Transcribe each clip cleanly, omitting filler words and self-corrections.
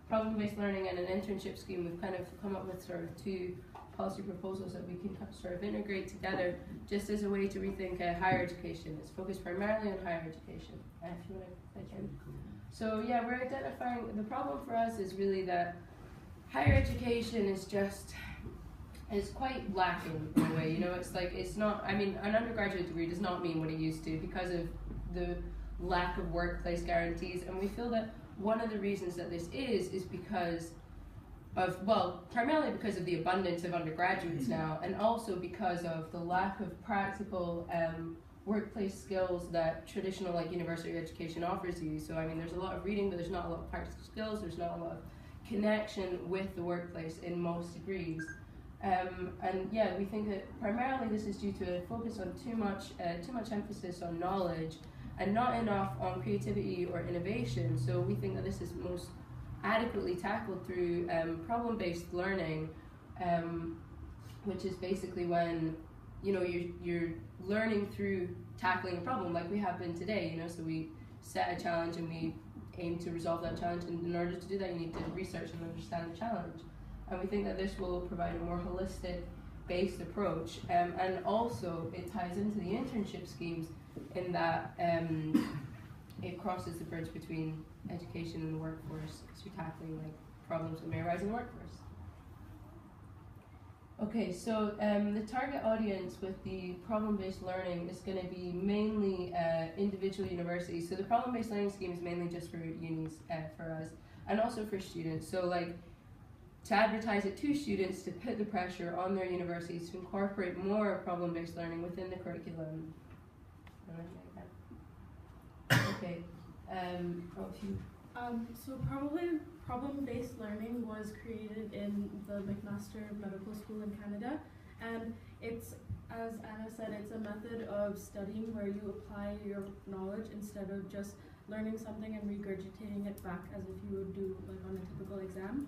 problem-based learning and an internship scheme, we've kind of come up with sort of two policy proposals that we can sort of integrate together just as a way to rethink higher education. It's focused primarily on higher education. If you want to click in. So yeah, we're identifying, the problem for us is really that higher education is quite lacking in a way, you know, it's not, I mean, an undergraduate degree does not mean what it used to because of the lack of workplace guarantees, and we feel that one of the reasons that this is because of, well, primarily because of the abundance of undergraduates now, and also because of the lack of practical workplace skills that traditional like university education offers you. So I mean, there's a lot of reading, but there's not a lot of practical skills, there's not a lot of connection with the workplace in most degrees. And yeah, we think that primarily this is due to a focus on too much emphasis on knowledge and not enough on creativity or innovation. So we think that this is most adequately tackled through problem-based learning, which is basically when, you know, you're learning through tackling a problem like we have been today, you know, so we set a challenge and we aim to resolve that challenge, and in order to do that you need to research and understand the challenge. And we think that this will provide a more holistic based approach, and also it ties into the internship schemes in that it crosses the bridge between education and the workforce, because you're tackling like problems that may arise in the workforce. Okay, so the target audience with the problem-based learning is going to be mainly individual universities. So the problem-based learning scheme is mainly just for unis for us, and also for students. So like to advertise it to students to put the pressure on their universities to incorporate more problem-based learning within the curriculum. Okay. So problem-based learning was created in the McMaster Medical School in Canada, and it's, as Anna said, it's a method of studying where you apply your knowledge instead of just learning something and regurgitating it back as if you would do like on a typical exam.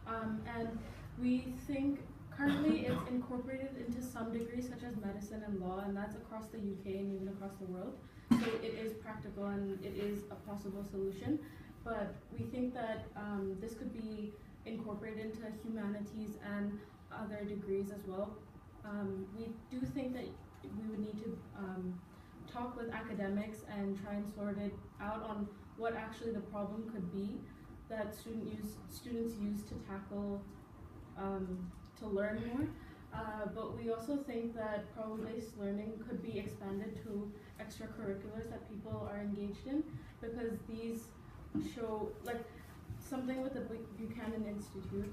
And we think currently it's incorporated into some degrees such as medicine and law, and that's across the UK and even across the world. So it is practical and it is a possible solution. But we think that this could be incorporated into humanities and other degrees as well. We do think that we would need to talk with academics and try and sort it out on what actually the problem could be that students use to tackle, to learn more. But we also think that problem-based learning could be expanded to extracurriculars that people are engaged in, because these show, like something with the Buchanan Institute,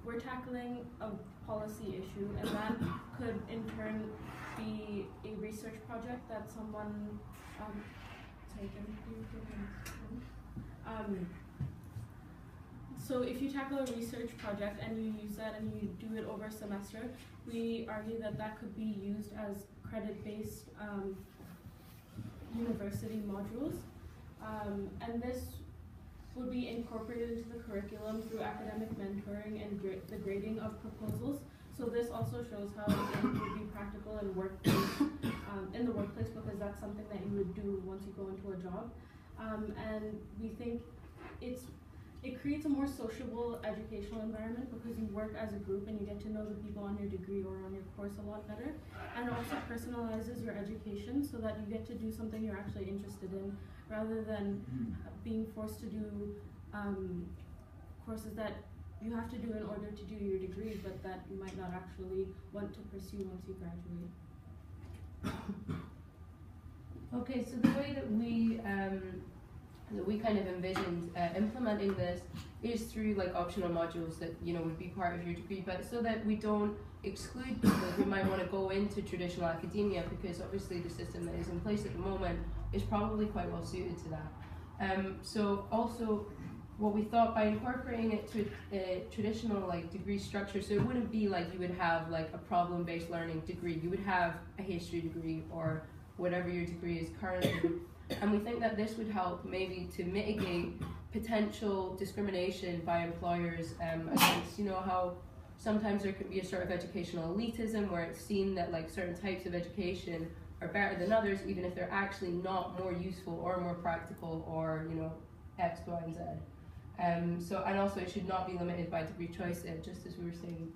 we're tackling a policy issue, and that could in turn be a research project that someone, so if you tackle a research project and you use that and you do it over a semester, we argue that that could be used as credit-based university modules. And this would be incorporated into the curriculum through academic mentoring and the grading of proposals. So this also shows how it would be practical in in the workplace, because that's something that you would do once you go into a job. And we think it creates a more sociable educational environment, because you work as a group and you get to know the people on your degree or on your course a lot better. And it also personalizes your education so that you get to do something you're actually interested in, rather than being forced to do courses that you have to do in order to do your degree, but that you might not actually want to pursue once you graduate. Okay, so the way that we kind of envisioned implementing this is through like optional modules that, you know, would be part of your degree, but so that we don't exclude people who might want to go into traditional academia, because obviously the system that is in place at the moment is probably quite well suited to that. So also what we thought, by incorporating it to a traditional like degree structure, so it wouldn't be like you would have like a problem-based learning degree, you would have a history degree or whatever your degree is currently. And we think that this would help maybe to mitigate potential discrimination by employers against, you know, how sometimes there could be a sort of educational elitism where it's seen that like certain types of education are better than others, even if they're actually not more useful or more practical or, you know, X, Y, and Z. So, and also it should not be limited by degree choice, just as we were saying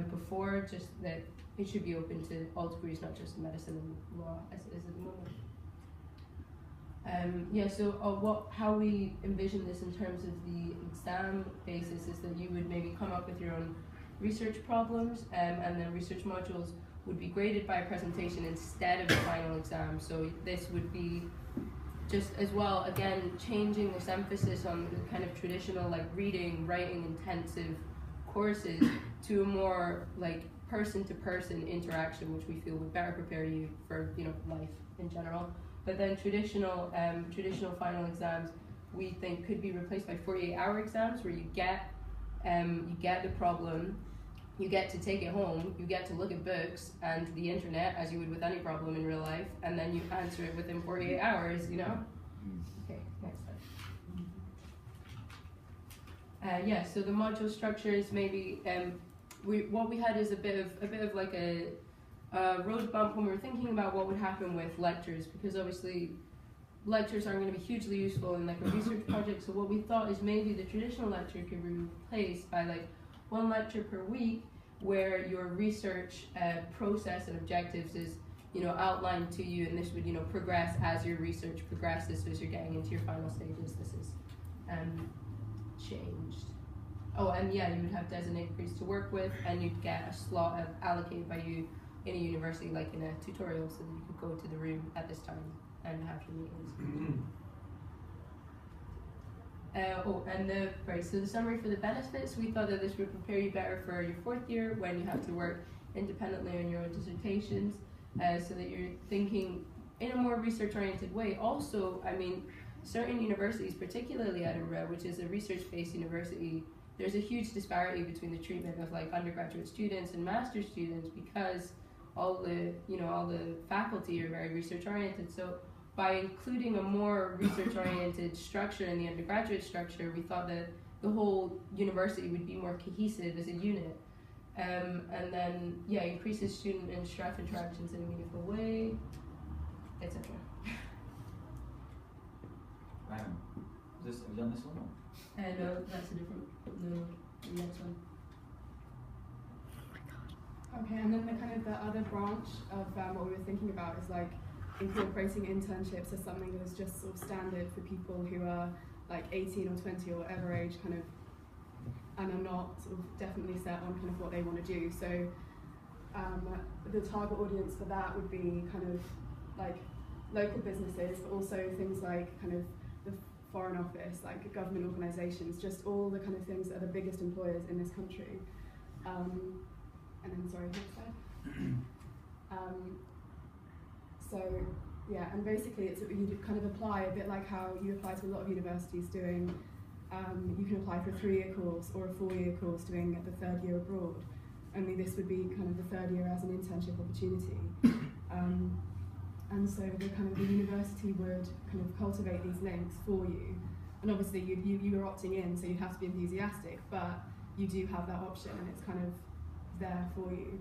before, just that it should be open to all degrees, not just medicine and law as it is at the moment. How we envision this in terms of the exam basis is that you would maybe come up with your own research problems, and then research modules would be graded by a presentation instead of a final exam. So this would be just as well, again, changing this emphasis on the kind of traditional like reading, writing intensive courses to a more like person-to-person interaction, which we feel would better prepare you for life in general. But then traditional final exams we think could be replaced by 48-hour exams, where you get the problem, you get to take it home, you get to look at books and the internet as you would with any problem in real life, and then you answer it within 48 hours. Okay, next slide. So the module structure is maybe what we had is a bit of like a road bump when we were thinking about what would happen with lectures, because obviously lectures aren't going to be hugely useful in like a research project. So what we thought is maybe the traditional lecture could be replaced by like one lecture per week, where your research process and objectives is outlined to you, and this would progress as your research progresses. So as you're getting into your final stages, this is changed. Oh, and you would have designated degrees to work with, and you'd get a slot allocated by you in a university, like in a tutorial, so that you could go to the room at this time and have your meetings. So the summary for the benefits, we thought that this would prepare you better for your fourth year when you have to work independently on your own dissertations, so that you're thinking in a more research-oriented way. Also, I mean, certain universities, particularly Edinburgh, which is a research-based university, there's a huge disparity between the treatment of like undergraduate students and master's students, because all the faculty are very research-oriented. So by including a more research-oriented structure in the undergraduate structure, we thought that the whole university would be more cohesive as a unit. And then, increases student and staff interactions in a meaningful way, etc. Have you done this one? No, that's a different, the next one. Okay, and then the other branch of what we were thinking about is like incorporating internships as something that is just sort of standard for people who are like 18 or 20 or whatever age and are not sort of definitely set on kind of what they want to do. So the target audience for that would be kind of like local businesses, but also things like kind of the Foreign Office, like government organisations, just all the kind of things that are the biggest employers in this country. And then, sorry, next slide. And basically you kind of apply a bit like how you apply to a lot of universities doing, you can apply for a 3-year course or a 4-year course doing the 3rd year abroad. Only this would be kind of the 3rd year as an internship opportunity. And so the university would kind of cultivate these links for you. And obviously you are opting in, so you have to be enthusiastic, but you do have that option, and it's kind of there for you.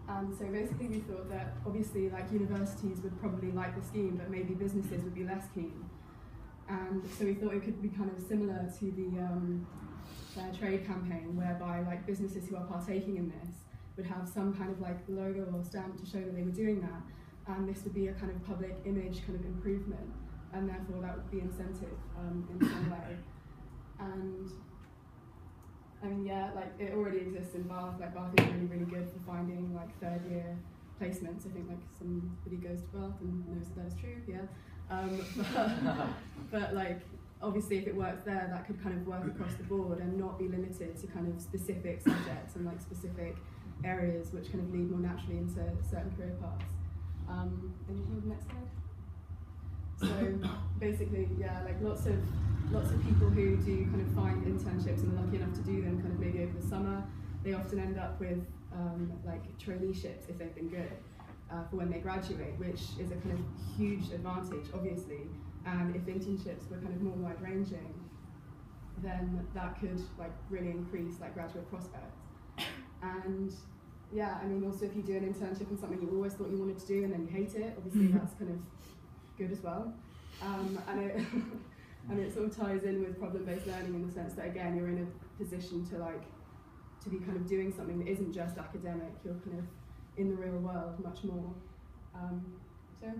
And so basically we thought that obviously like universities would probably like the scheme, but maybe businesses would be less keen. And so we thought it could be kind of similar to the fair trade campaign, whereby like businesses who are partaking in this would have some kind of like logo or stamp to show that they were doing that. And this would be a kind of public image kind of improvement, and therefore that would be incentive in some way. And I mean, like it already exists in Bath. Like Bath is really, really good for finding like 3rd year placements. I think like somebody goes to Bath and knows that is true. But like obviously if it works there, that could kind of work across the board and not be limited to kind of specific subjects and like specific areas, which kind of lead more naturally into certain career paths. And you can move the next slide. So basically, like lots of people who do kind of find internships and are lucky enough to do them kind of maybe over the summer, they often end up with like traineeships if they've been good for when they graduate, which is a kind of huge advantage, obviously. And if internships were kind of more wide-ranging, then that could like really increase like graduate prospects. And I mean, also if you do an internship in something you always thought you wanted to do and then you hate it, obviously that's kind of good as well. And it and it sort of ties in with problem-based learning in the sense that, again, you're in a position to be kind of doing something that isn't just academic. You're kind of in the real world much more. So yeah.